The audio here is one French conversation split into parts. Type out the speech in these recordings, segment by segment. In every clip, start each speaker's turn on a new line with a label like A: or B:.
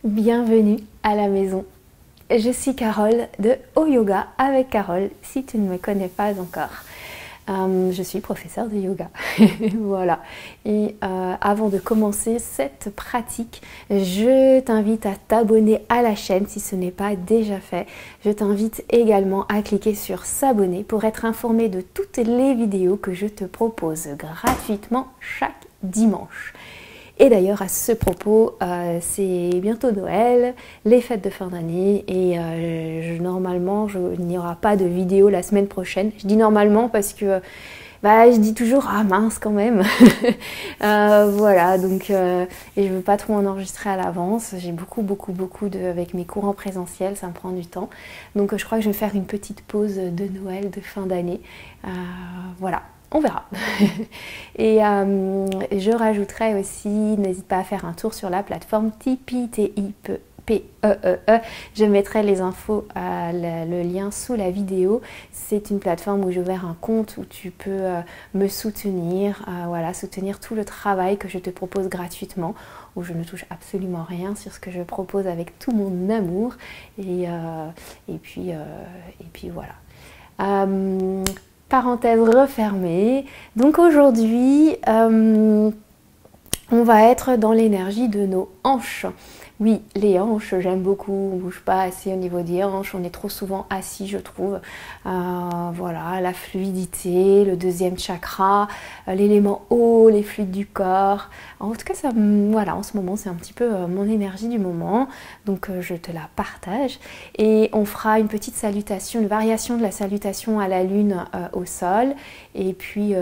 A: Bienvenue à la maison. Je suis Carole de Au Yoga avec Carole, si tu ne me connais pas encore. Je suis professeure de yoga. Voilà. Et avant de commencer cette pratique, je t'invite à t'abonner à la chaîne si ce n'est pas déjà fait. Je t'invite également à cliquer sur s'abonner pour être informé de toutes les vidéos que je te propose gratuitement chaque dimanche. Et d'ailleurs, à ce propos, c'est bientôt Noël, les fêtes de fin d'année et normalement, il n'y aura pas de vidéo la semaine prochaine. Je dis normalement parce que je dis toujours « Ah mince quand même !» Voilà, donc et je veux pas trop en enregistrer à l'avance. J'ai beaucoup avec mes cours en présentiel, ça me prend du temps. Donc je crois que je vais faire une petite pause de Noël, de fin d'année. Voilà. On verra. Et je rajouterai aussi, n'hésite pas à faire un tour sur la plateforme Tipeee, T-I-P-E-E-E. Je mettrai les infos, le lien sous la vidéo. C'est une plateforme où j'ai ouvert un compte où tu peux me soutenir, voilà, soutenir tout le travail que je te propose gratuitement, où je ne touche absolument rien sur ce que je propose avec tout mon amour. Et puis voilà. Parenthèse refermée. Donc aujourd'hui, on va être dans l'énergie de nos hanches. Oui, les hanches, j'aime beaucoup, on ne bouge pas assez au niveau des hanches, on est trop souvent assis, je trouve. Voilà, la fluidité, le deuxième chakra, l'élément eau, les fluides du corps. En tout cas, ça, voilà, en ce moment, c'est un petit peu mon énergie du moment, donc je te la partage. Et on fera une petite salutation, une variation de la salutation à la lune au sol. Et puis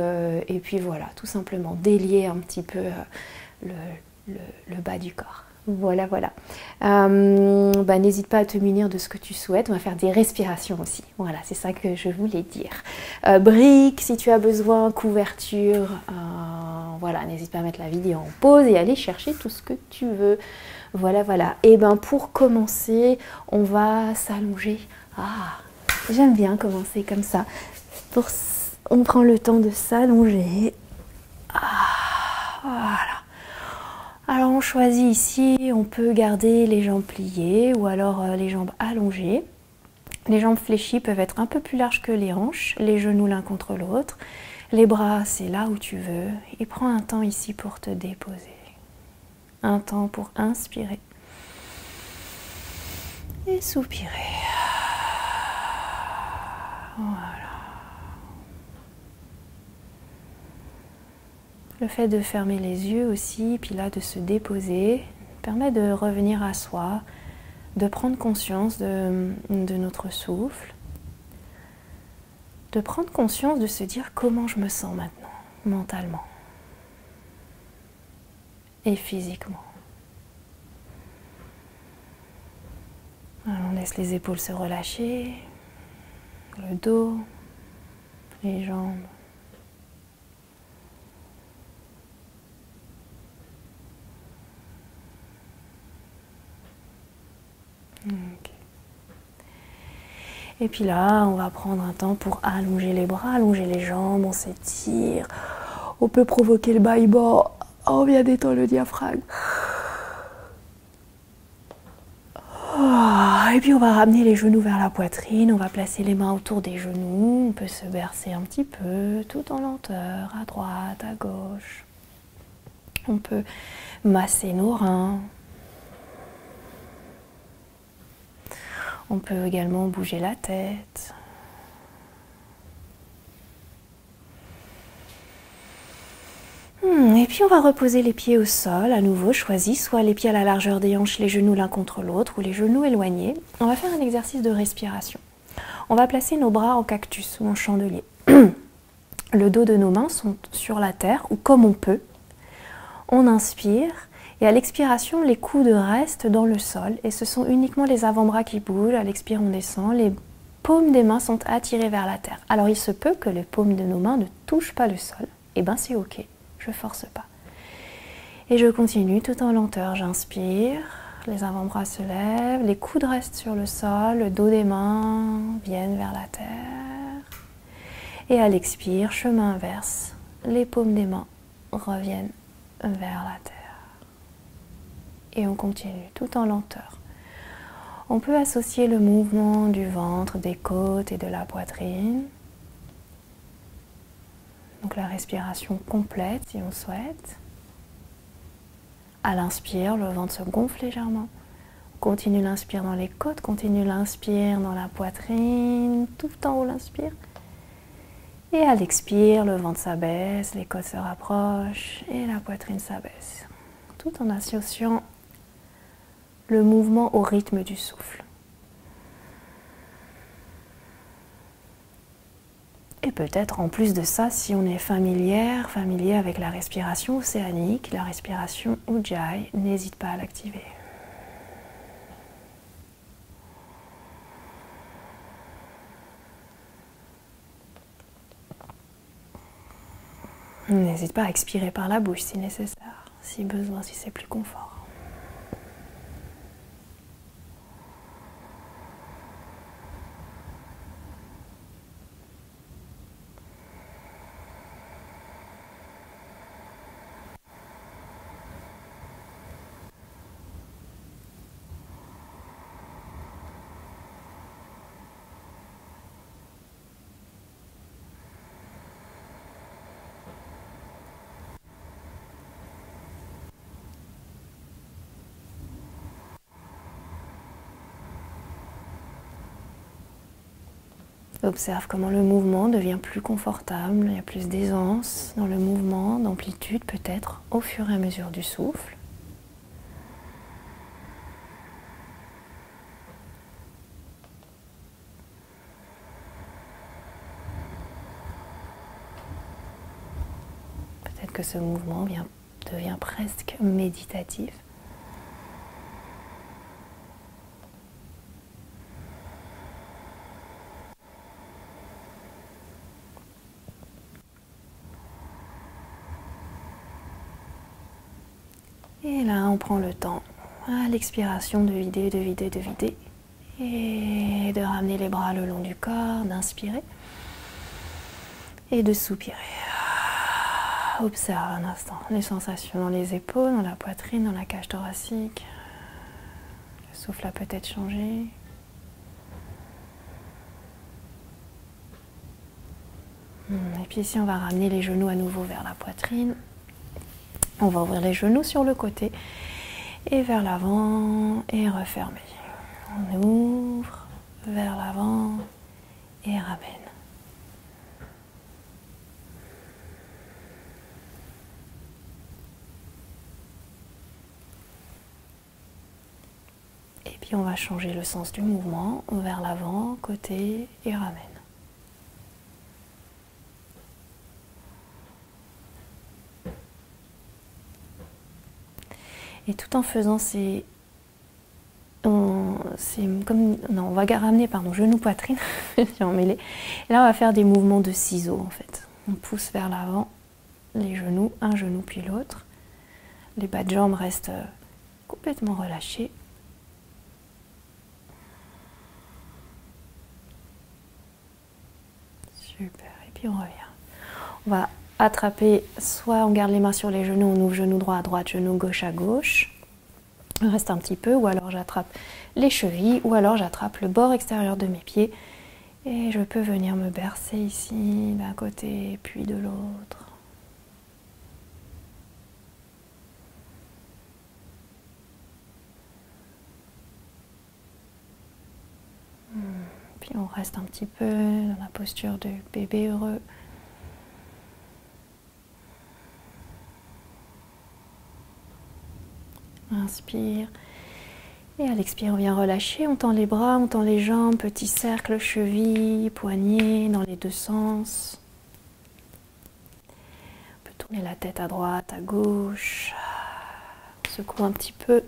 A: voilà, tout simplement délier un petit peu le bas du corps. Voilà. N'hésite pas à te munir de ce que tu souhaites. On va faire des respirations aussi. Voilà, c'est ça que je voulais dire. Briques, si tu as besoin, couverture. Voilà, n'hésite pas à mettre la vidéo en pause et aller chercher tout ce que tu veux. Voilà. Et pour commencer, on va s'allonger. J'aime bien commencer comme ça. On prend le temps de s'allonger. Voilà. Alors on choisit ici, on peut garder les jambes pliées ou alors les jambes allongées. Les jambes fléchies peuvent être un peu plus larges que les hanches, les genoux l'un contre l'autre. Les bras, c'est là où tu veux. Et prends un temps ici pour te déposer. Un temps pour inspirer. Et soupirer. Voilà. Le fait de fermer les yeux aussi, puis là de se déposer, permet de revenir à soi, de prendre conscience de notre souffle, de prendre conscience de se dire comment je me sens maintenant, mentalement et physiquement. Alors on laisse les épaules se relâcher, le dos, les jambes. Okay. Et puis là, on va prendre un temps pour allonger les bras, allonger les jambes, on s'étire. On peut provoquer le bas-bas. On vient détendre le diaphragme. Et puis on va ramener les genoux vers la poitrine, on va placer les mains autour des genoux, on peut se bercer un petit peu, tout en lenteur, à droite, à gauche. On peut masser nos reins. On peut également bouger la tête. Et puis on va reposer les pieds au sol. À nouveau, choisis soit les pieds à la largeur des hanches, les genoux l'un contre l'autre ou les genoux éloignés. On va faire un exercice de respiration. On va placer nos bras en cactus ou en chandelier. Le dos de nos mains sont sur la terre ou comme on peut. On inspire. Et à l'expiration, les coudes restent dans le sol et ce sont uniquement les avant-bras qui bougent. À l'expire, on descend. Les paumes des mains sont attirées vers la terre. Alors, il se peut que les paumes de nos mains ne touchent pas le sol. Eh bien, c'est OK. Je ne force pas. Et je continue tout en lenteur. J'inspire. Les avant-bras se lèvent. Les coudes restent sur le sol. Le dos des mains viennent vers la terre. Et à l'expire, chemin inverse. Les paumes des mains reviennent vers la terre. et on continue tout en lenteur. On peut associer le mouvement du ventre, des côtes et de la poitrine. Donc la respiration complète si on souhaite. À l'inspire, le ventre se gonfle légèrement. On continue l'inspire dans les côtes, continue l'inspire dans la poitrine, tout en haut l'inspire. Et à l'expire, le ventre s'abaisse, les côtes se rapprochent et la poitrine s'abaisse. Tout en associant le mouvement au rythme du souffle. Et peut-être en plus de ça, si on est familier avec la respiration océanique, la respiration Ujjayi, n'hésite pas à l'activer. N'hésite pas à expirer par la bouche si nécessaire, si besoin, si c'est plus confort. Observe comment le mouvement devient plus confortable, il y a plus d'aisance dans le mouvement, d'amplitude peut-être, au fur et à mesure du souffle. Peut-être que ce mouvement devient presque méditatif. Et là, on prend le temps à l'expiration de vider, de vider, de vider. Et de ramener les bras le long du corps, d'inspirer. Et de soupirer. Observe un instant les sensations dans les épaules, dans la poitrine, dans la cage thoracique. Le souffle a peut-être changé. Et puis ici, on va ramener les genoux à nouveau vers la poitrine. On va ouvrir les genoux sur le côté et vers l'avant et refermer. On ouvre vers l'avant et ramène. Et puis on va changer le sens du mouvement vers l'avant, côté et ramène. Et tout en faisant on va ramener, genou poitrine, j'ai emmêlé. Et là on va faire des mouvements de ciseaux en fait. On pousse vers l'avant les genoux, un genou puis l'autre. Les bas de jambes restent complètement relâchés. Super, et puis on revient. On va attraper, soit on garde les mains sur les genoux, on ouvre genou droit à droite, genou gauche à gauche. On reste un petit peu, ou alors j'attrape les chevilles, ou alors j'attrape le bord extérieur de mes pieds. Et je peux venir me bercer ici, d'un côté, puis de l'autre. Puis on reste un petit peu dans la posture de bébé heureux. Inspire. Et à l'expire, on vient relâcher. On tend les bras, on tend les jambes, petit cercle, cheville, poignet, dans les deux sens. On peut tourner la tête à droite, à gauche. On secoue un petit peu.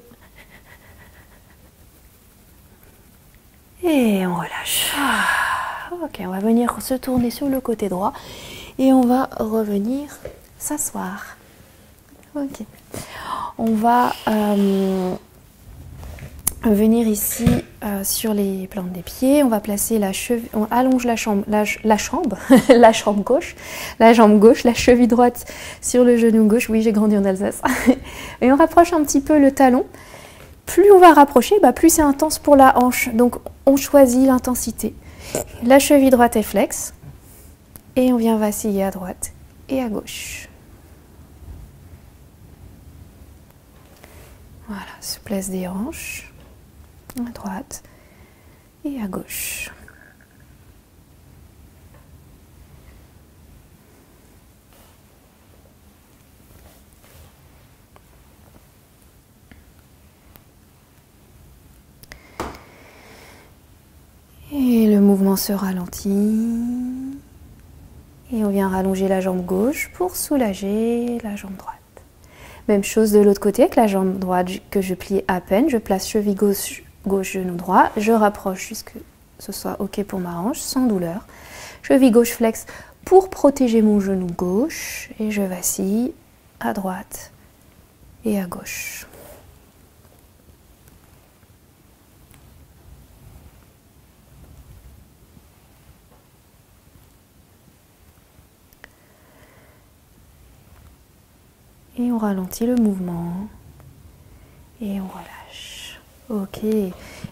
A: Et on relâche. Ok, on va venir se tourner sur le côté droit et on va revenir s'asseoir. Ok. On va venir ici sur les plantes des pieds. On va placer la cheville, on allonge la jambe gauche, la cheville droite sur le genou gauche. Oui, j'ai grandi en Alsace. Et on rapproche un petit peu le talon. Plus on va rapprocher, plus c'est intense pour la hanche. Donc on choisit l'intensité. La cheville droite est flex. Et on vient vaciller à droite et à gauche. Voilà, souplesse des hanches. À droite et à gauche. Et le mouvement se ralentit. Et on vient rallonger la jambe gauche pour soulager la jambe droite. Même chose de l'autre côté avec la jambe droite que je plie à peine. Je place cheville gauche, genou droit. Je rapproche jusqu'à ce que ce soit OK pour ma hanche, sans douleur. Cheville gauche flex pour protéger mon genou gauche. Et je vacille à droite et à gauche. Et on ralentit le mouvement. Et on relâche. OK.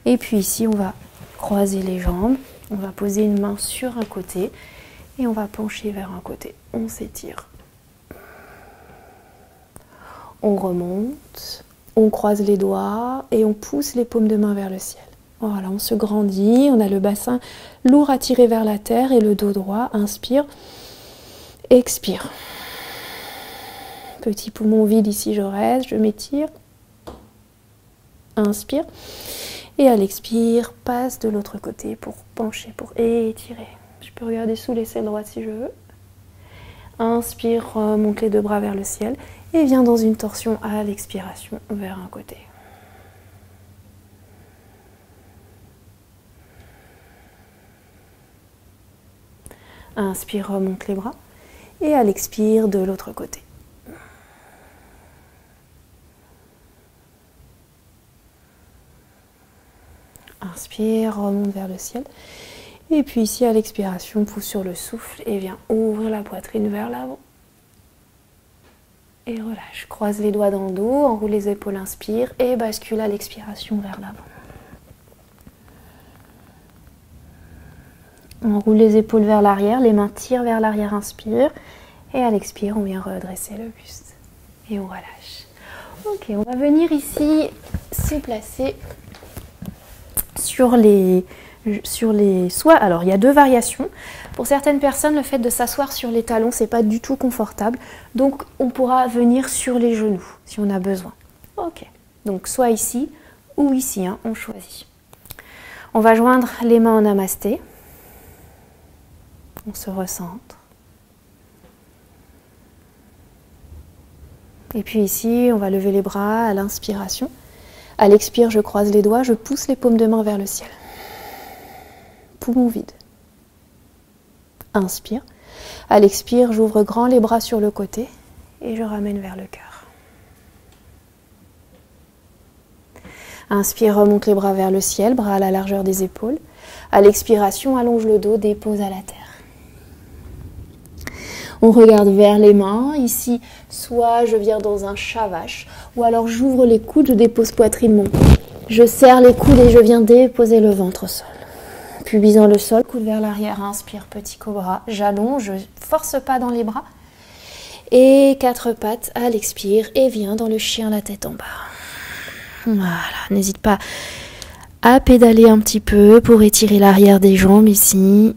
A: Et puis ici, on va croiser les jambes. On va poser une main sur un côté. Et on va pencher vers un côté. On s'étire. On remonte. On croise les doigts. Et on pousse les paumes de main vers le ciel. Voilà, on se grandit. On a le bassin lourd à tirer vers la terre. Et le dos droit. Inspire. Expire. Petit poumon vide ici, je reste, je m'étire. Inspire. Et à l'expire, passe de l'autre côté pour pencher, pour étirer. Je peux regarder sous l'aisselle droite si je veux. Inspire, monte les deux bras vers le ciel. Et viens dans une torsion à l'expiration vers un côté. Inspire, remonte les bras. Et à l'expire, de l'autre côté. Inspire, remonte vers le ciel. Et puis ici, à l'expiration, pousse sur le souffle et viens ouvrir la poitrine vers l'avant. Et relâche. Croise les doigts dans le dos, enroule les épaules, inspire et bascule à l'expiration vers l'avant. Enroule les épaules vers l'arrière, les mains tirent vers l'arrière, inspire. Et à l'expire, on vient redresser le buste. Et on relâche. Ok, on va venir ici se placer sur les soit, alors il y a deux variations. Pour certaines personnes, le fait de s'asseoir sur les talons, c'est pas du tout confortable. Donc on pourra venir sur les genoux si on a besoin. Ok, donc soit ici ou ici, hein, on choisit. On va joindre les mains en namasté. On se recentre. Et puis ici, on va lever les bras à l'inspiration. À l'expire, je croise les doigts, je pousse les paumes de main vers le ciel. Poumon vide. Inspire. À l'expire, j'ouvre grand les bras sur le côté et je ramène vers le cœur. Inspire, remonte les bras vers le ciel, bras à la largeur des épaules. À l'expiration, allonge le dos, dépose à la terre. On regarde vers les mains. Ici, soit je viens dans un chat vache, ou alors j'ouvre les coudes, je dépose poitrine, mon cou. Je serre les coudes et je viens déposer le ventre au sol. Puis visant le sol, coude vers l'arrière, inspire, petit cobra. J'allonge, je force pas dans les bras. Et quatre pattes à l'expire et viens dans le chien, la tête en bas. Voilà, n'hésite pas à pédaler un petit peu pour étirer l'arrière des jambes ici.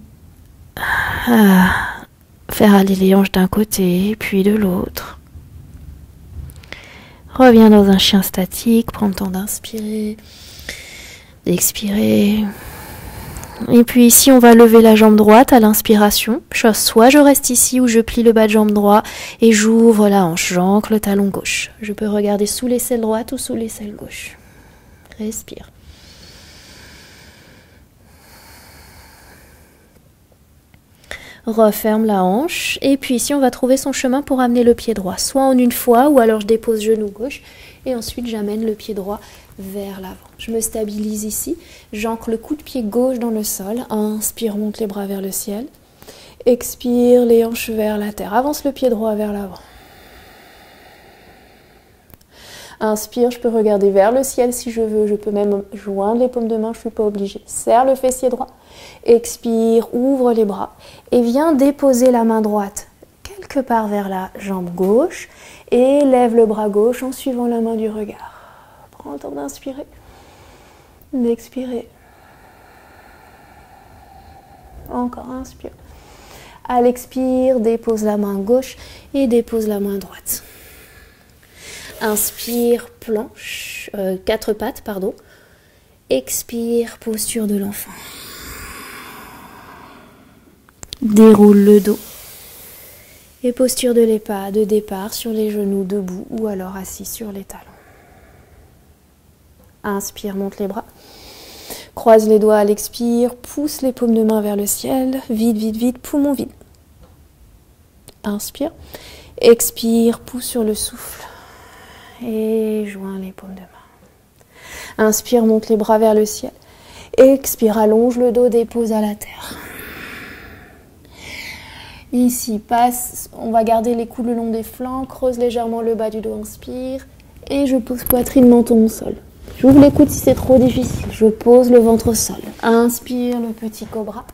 A: Faire aller les hanches d'un côté, puis de l'autre. Reviens dans un chien statique, prends le temps d'inspirer, d'expirer. Et puis ici, on va lever la jambe droite à l'inspiration. Soit je reste ici ou je plie le bas de jambe droit et j'ouvre la hanche, j'ancre le talon gauche. Je peux regarder sous l'aisselle droite ou sous l'aisselle gauche. Respire. Referme la hanche et puis ici on va trouver son chemin pour amener le pied droit, soit en une fois ou alors je dépose genou gauche et ensuite j'amène le pied droit vers l'avant. Je me stabilise ici, j'ancre le coup de pied gauche dans le sol, inspire, monte les bras vers le ciel, expire, les hanches vers la terre, avance le pied droit vers l'avant. Inspire, je peux regarder vers le ciel si je veux. Je peux même joindre les paumes de main, je ne suis pas obligée. Serre le fessier droit. Expire, ouvre les bras. Et viens déposer la main droite quelque part vers la jambe gauche. Et lève le bras gauche en suivant la main du regard. Prends le temps d'inspirer, d'expirer. Encore, inspire. À l'expire, dépose la main gauche et dépose la main droite. Inspire, planche, quatre pattes, pardon. Expire, posture de l'enfant. Déroule le dos. Et posture de l'EPA, de départ sur les genoux, debout ou alors assis sur les talons. Inspire, monte les bras. Croise les doigts à l'expire, pousse les paumes de main vers le ciel. Vide, vide, vide, poumon vide. Inspire. Expire, pousse sur le souffle. Et joins les paumes de main. Inspire, monte les bras vers le ciel. Expire, allonge le dos, dépose à la terre. Ici, passe, on va garder les coudes le long des flancs, creuse légèrement le bas du dos, inspire. Et je pose poitrine, menton au sol. J'ouvre les coudes si c'est trop difficile. Je pose le ventre au sol. Inspire, le petit cobra.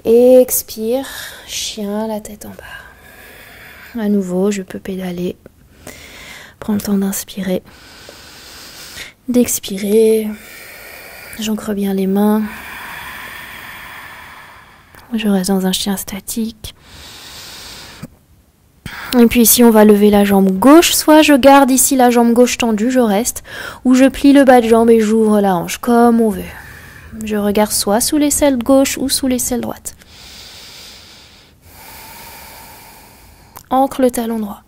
A: Expire, chien, la tête en bas. À nouveau, je peux pédaler. Prends le temps d'inspirer. D'expirer. J'ancre bien les mains. Je reste dans un chien statique. Et puis ici, on va lever la jambe gauche. Soit je garde ici la jambe gauche tendue, je reste. Ou je plie le bas de jambe et j'ouvre la hanche, comme on veut. Je regarde soit sous l'aisselle gauche ou sous l'aisselle droite. Ancre le talon droit.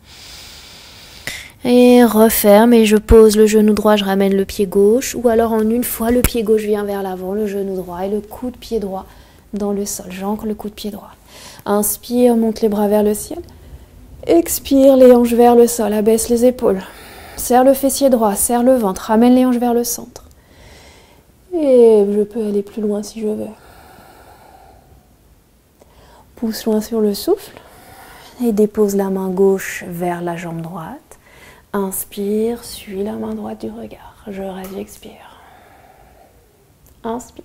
A: Et referme et je pose le genou droit, je ramène le pied gauche. Ou alors en une fois, le pied gauche vient vers l'avant, le genou droit et le coup de pied droit dans le sol. J'ancre le coup de pied droit. Inspire, monte les bras vers le ciel. Expire, les hanches vers le sol, abaisse les épaules. Serre le fessier droit, serre le ventre, ramène les hanches vers le centre. Et je peux aller plus loin si je veux. Pousse loin sur le souffle. Et dépose la main gauche vers la jambe droite. Inspire, suis la main droite du regard. Je reste, j'expire. Inspire.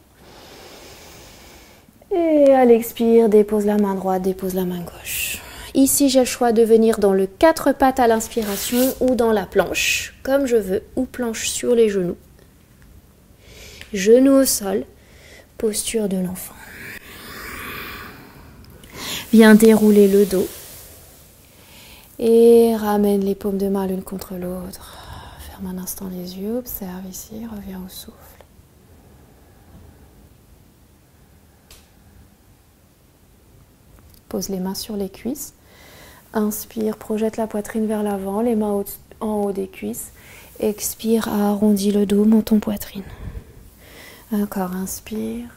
A: Et à l'expire, dépose la main droite, dépose la main gauche. Ici, j'ai le choix de venir dans le 4 pattes à l'inspiration ou dans la planche, comme je veux, ou planche sur les genoux. Genoux au sol, posture de l'enfant. Viens dérouler le dos. Et ramène les paumes de main l'une contre l'autre. Ferme un instant les yeux, observe ici, reviens au souffle. Pose les mains sur les cuisses. Inspire, projette la poitrine vers l'avant, les mains en haut des cuisses. Expire, arrondis le dos, menton poitrine. Encore, inspire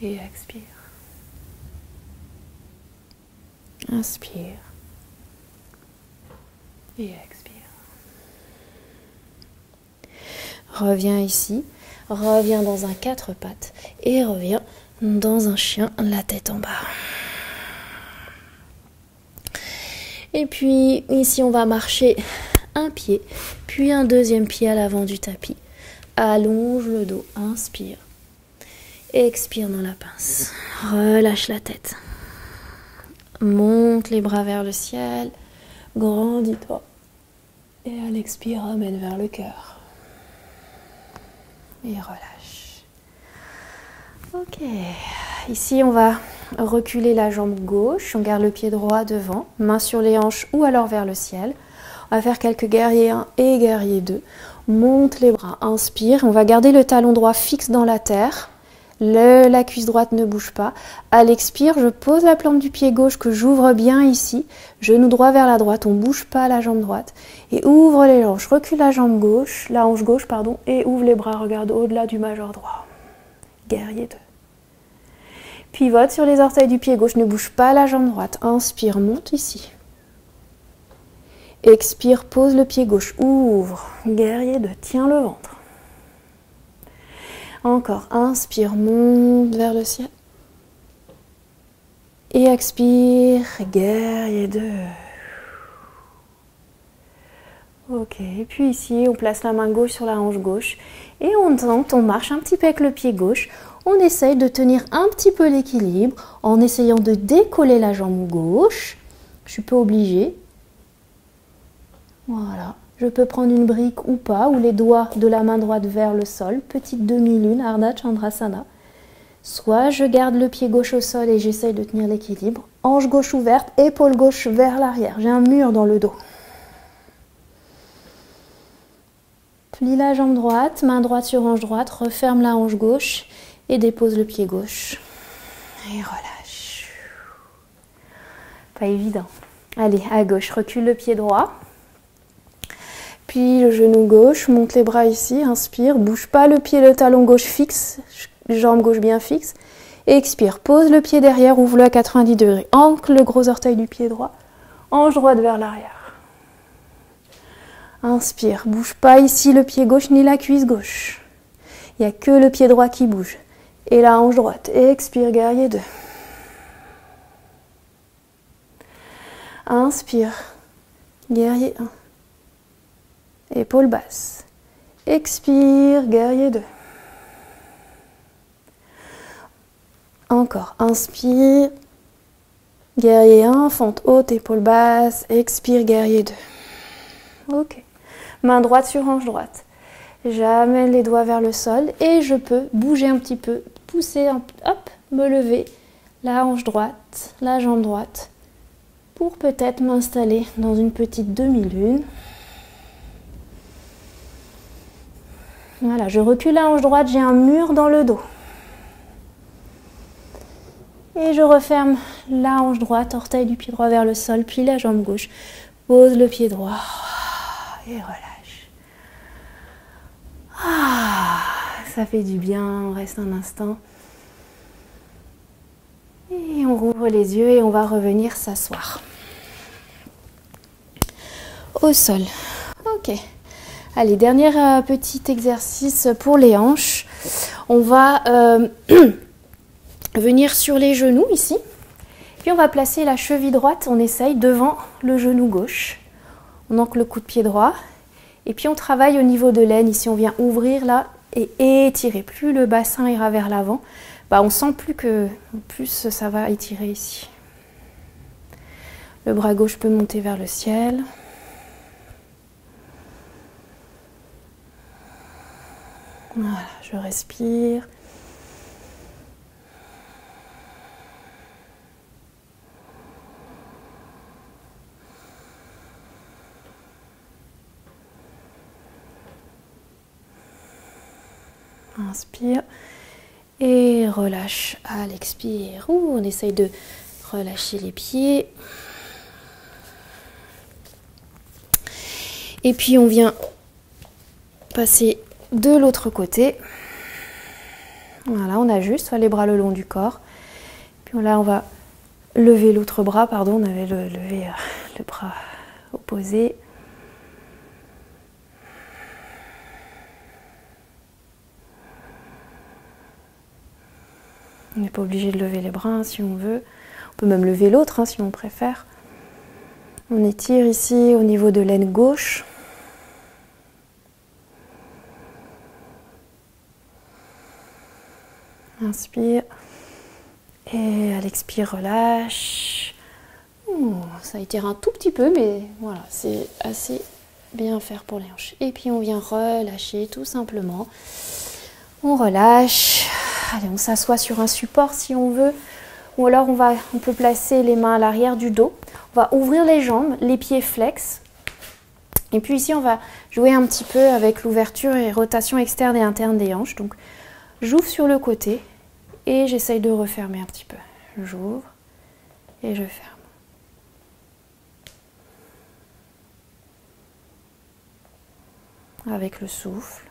A: et expire. Inspire et expire. Reviens ici, reviens dans un 4 pattes et reviens dans un chien, la tête en bas. Et puis ici on va marcher un pied, puis un deuxième pied à l'avant du tapis. Allonge le dos, inspire. Expire dans la pince. Relâche la tête. Monte les bras vers le ciel. Grandis-toi. Et à l'expire, ramène vers le cœur. Et relâche. Ok. Ici, on va reculer la jambe gauche. On garde le pied droit devant. Main sur les hanches ou alors vers le ciel. On va faire quelques guerriers 1 et guerrier 2. Monte les bras. Inspire. On va garder le talon droit fixe dans la terre. La cuisse droite ne bouge pas. À l'expire, je pose la plante du pied gauche que j'ouvre bien ici. Genou droit vers la droite, on ne bouge pas la jambe droite. Et ouvre les hanches, recule la jambe gauche, la hanche gauche, pardon, et ouvre les bras, regarde au-delà du majeur droit. Guerrier 2. Pivote sur les orteils du pied gauche, ne bouge pas la jambe droite. Inspire, monte ici. Expire, pose le pied gauche, ouvre. Guerrier 2, tiens le ventre. Encore, inspire, monte vers le ciel. Et expire, guerrier 2. Ok, et puis ici, on place la main gauche sur la hanche gauche et on tente, on marche un petit peu avec le pied gauche. On essaye de tenir un petit peu l'équilibre en essayant de décoller la jambe gauche. Je suis pas obligée. Voilà. Je peux prendre une brique ou pas, ou les doigts de la main droite vers le sol. Petite demi-lune, Ardha Chandrasana. Soit je garde le pied gauche au sol et j'essaye de tenir l'équilibre. Hanche gauche ouverte, épaule gauche vers l'arrière. J'ai un mur dans le dos. Plie la jambe droite, main droite sur hanche droite, referme la hanche gauche et dépose le pied gauche. Et relâche. Pas évident. Allez, à gauche, recule le pied droit. Puis le genou gauche, monte les bras ici, inspire, bouge pas le pied, le talon gauche fixe, jambe gauche bien fixe. Expire, pose le pied derrière, ouvre-le à 90 degrés. Ancre le gros orteil du pied droit, hanche droite vers l'arrière. Inspire, bouge pas ici le pied gauche ni la cuisse gauche. Il n'y a que le pied droit qui bouge. Et la hanche droite. Expire, guerrier 2. Inspire, guerrier 1. Épaule basse. Expire, guerrier 2. Encore, inspire, guerrier 1, fente haute, épaule basse. Expire, guerrier 2. Ok. Main droite sur hanche droite. J'amène les doigts vers le sol et je peux bouger un petit peu, pousser, hop, me lever, la hanche droite, la jambe droite, pour peut-être m'installer dans une petite demi-lune. Voilà, je recule la hanche droite, j'ai un mur dans le dos. Et je referme la hanche droite, orteil du pied droit vers le sol, puis la jambe gauche. Pose le pied droit et relâche. Ah, ça fait du bien, on reste un instant. Et on rouvre les yeux et on va revenir s'asseoir. Au sol. Ok. Allez, dernier petit exercice pour les hanches. On va venir sur les genoux ici. Puis on va placer la cheville droite, on essaye devant le genou gauche. On ancre le coup de pied droit. Et puis on travaille au niveau de l'aine. Ici, on vient ouvrir là et étirer. Plus le bassin ira vers l'avant, on sent plus ça va étirer ici. Le bras gauche peut monter vers le ciel. Voilà, je respire. Inspire et relâche à l'expire. On essaye de relâcher les pieds. Et puis on vient passer de l'autre côté. Voilà, on ajuste, les bras le long du corps. Puis là, on va lever l'autre bras, pardon, on avait levé le bras opposé. On n'est pas obligé de lever les bras si on veut. On peut même lever l'autre si on préfère. On étire ici au niveau de l'aine gauche. Inspire. Et à l'expire, relâche. Ça étire un tout petit peu, mais voilà, c'est assez bien faire pour les hanches. Et puis on vient relâcher tout simplement. On relâche. Allez, on s'assoit sur un support si on veut. Ou alors on peut placer les mains à l'arrière du dos. On va ouvrir les jambes, les pieds flex. Et puis ici, on va jouer un petit peu avec l'ouverture et rotation externe et interne des hanches. Donc, j'ouvre sur le côté et j'essaye de refermer un petit peu. J'ouvre et je ferme. Avec le souffle.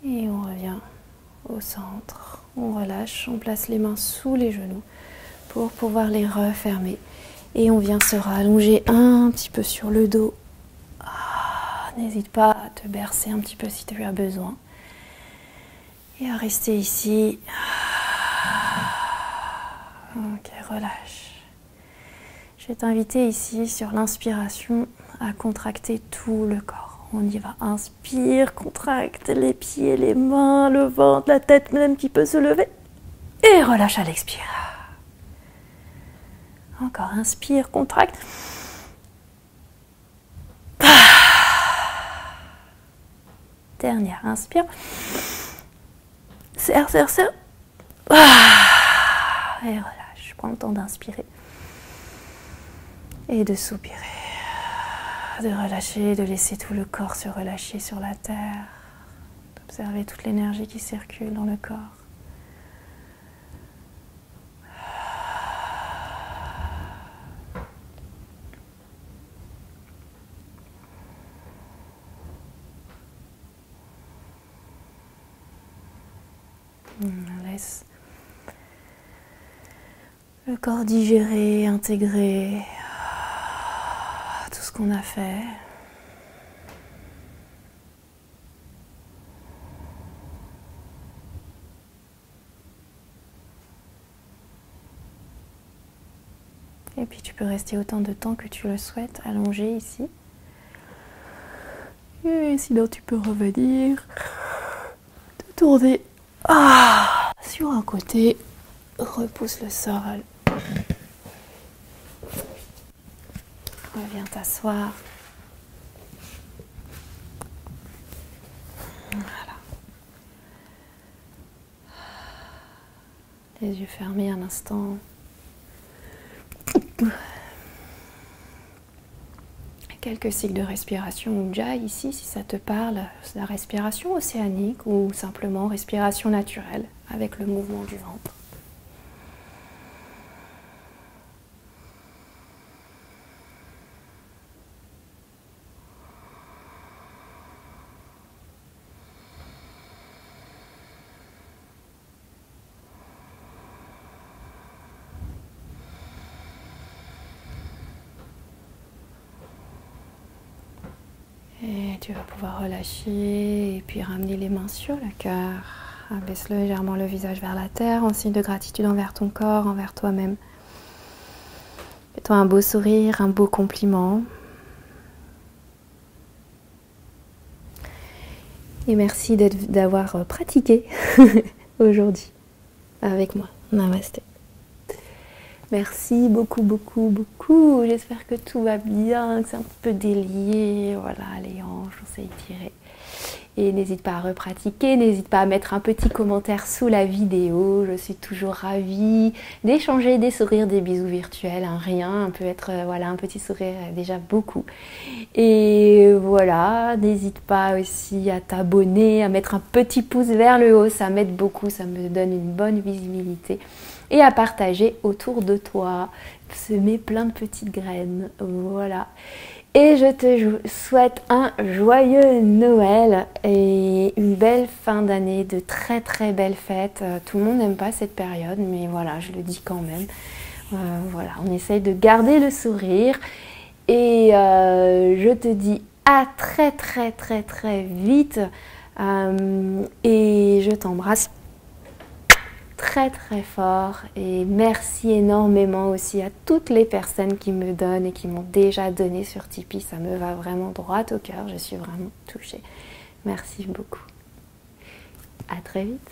A: Et on revient au centre, on relâche, on place les mains sous les genoux pour pouvoir les refermer. Et on vient se rallonger un petit peu sur le dos. N'hésite pas à te bercer un petit peu si tu as besoin. Et à rester ici. Ok, relâche. Je vais t'inviter ici sur l'inspiration à contracter tout le corps. On y va. Inspire, contracte les pieds, les mains, le ventre, la tête même qui peut se lever. Et relâche à l'expire. Encore, inspire, contracte. Dernière, inspire. Serre, serre, serre. Et relâche. Prends le temps d'inspirer. Et de soupirer. De relâcher, de laisser tout le corps se relâcher sur la terre. D'observer toute l'énergie qui circule dans le corps. Laisse le corps digérer, intégrer tout ce qu'on a fait. Et puis tu peux rester autant de temps que tu le souhaites, allongé ici. Et sinon tu peux revenir, te tourner sur un côté, repousse le sol. Reviens t'asseoir. Voilà. Les yeux fermés un instant. Quelques cycles de respiration Ujjayi ici, si ça te parle, la respiration océanique ou simplement respiration naturelle avec le mouvement du ventre. Et tu vas pouvoir relâcher et puis ramener les mains sur le cœur. Abaisse légèrement le visage vers la terre en signe de gratitude envers ton corps, envers toi-même. Fais-toi un beau sourire, un beau compliment. Et merci d'avoir pratiqué aujourd'hui avec moi. Namasté. Merci beaucoup, beaucoup, beaucoup. J'espère que tout va bien, que c'est un peu délié. Voilà, les hanches, on s'est étiré. Et n'hésite pas à repratiquer, n'hésite pas à mettre un petit commentaire sous la vidéo. Je suis toujours ravie d'échanger des sourires, des bisous virtuels. Rien peut être, voilà, un petit sourire déjà beaucoup. Et voilà, n'hésite pas aussi à t'abonner, à mettre un petit pouce vers le haut. Ça m'aide beaucoup, ça me donne une bonne visibilité. Et à partager autour de toi, semer plein de petites graines, voilà. Et je te souhaite un joyeux Noël et une belle fin d'année, de très très belles fêtes. Tout le monde n'aime pas cette période, mais voilà, je le dis quand même. Voilà, on essaye de garder le sourire et je te dis à très très très très vite et je t'embrasse très très fort et merci énormément aussi à toutes les personnes qui me donnent et qui m'ont déjà donné sur Tipeee. Ça me va vraiment droit au cœur, je suis vraiment touchée. Merci beaucoup. À très vite.